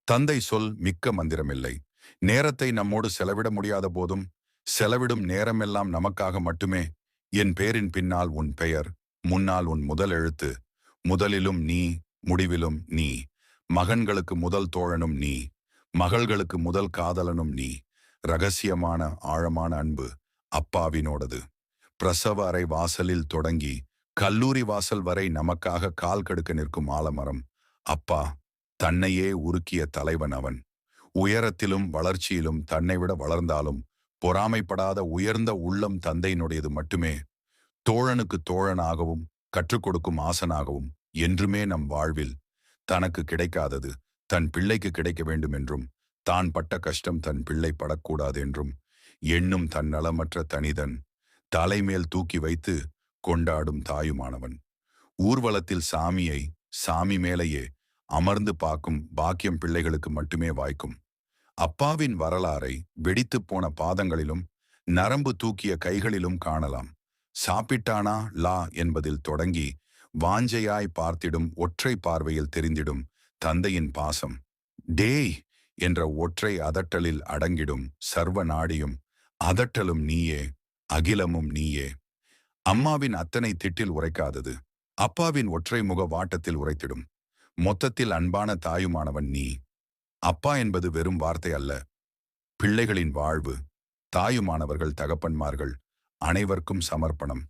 தந்தை சொல் மிக்க மந்திரமில்லை. நேரத்தை நம்மோடு செலவிட முடியாத போதும் செலவிடும் நேரமெல்லாம் நமக்காக மட்டுமே. என் பேரின் பின்னால் உன் பெயர், முன்னால் உன் முதல் எழுத்து. முதலிலும் நீ, முடிவிலும் நீ. மகன்களுக்கு முதல் தோழனும் நீ, மகள்களுக்கு முதல் காதலனும் நீ. ரகசியமான ஆழமான அன்பு அப்பாவினோடது. பிரசவ அறை வாசலில் தொடங்கி கல்லூரி வாசல் வரை நமக்காக கால் கடுக்க நிற்கும் ஆலமரம் அப்பா. தன்னையே உருக்கிய தலைவன் அவன். உயரத்திலும் வளர்ச்சியிலும் தன்னை விட வளர்ந்தாலும் பொறாமைப்படாத உயர்ந்த உள்ளம் தந்தையினுடையது மட்டுமே. தோழனுக்கு தோழனாகவும் கற்றுக் கொடுக்கும் ஆசனாகவும் என்றுமே நம் வாழ்வில் தனக்கு கிடைக்காதது தன் பிள்ளைக்கு கிடைக்க வேண்டும் என்றும், தான் பட்ட கஷ்டம் தன் பிள்ளை படக்கூடாது என்றும் எண்ணும் தன் நலமற்ற தனிதன் தலைமேல் தூக்கி வைத்து கொண்டாடும் தாயுமானவன். ஊர்வலத்தில் சாமியை சாமி மேலேயே அமர்ந்து பார்க்கும் பாக்கியம் பிள்ளைகளுக்கு மட்டுமே வாய்க்கும். அப்பாவின் வரலாறை வெடித்து போன பாதங்களிலும் நரம்பு தூக்கிய கைகளிலும் காணலாம். சாப்பிட்டானா லா என்பதில் தொடங்கி வாஞ்சையாய் பார்த்திடும் ஒற்றை பார்வையில் தெரிந்திடும் தந்தையின் பாசம். டேய் என்ற ஒற்றை அதட்டலில் அடங்கிடும் சர்வ நாடியும் அதட்டலும் நீயே, அகிலமும் நீயே. அம்மாவின் அத்தனை திட்டில் உரைக்காதது அப்பாவின் ஒற்றை முக வாட்டத்தில் உரைத்திடும். மொத்தத்தில் அன்பான தாயுமானவன் நீ. அப்பா என்பது வெறும் வார்த்தை அல்ல, பிள்ளைகளின் வாழ்வு. தாயுமானவர்கள் தகப்பன்மார்கள் அனைவருக்கும் சமர்ப்பணம்.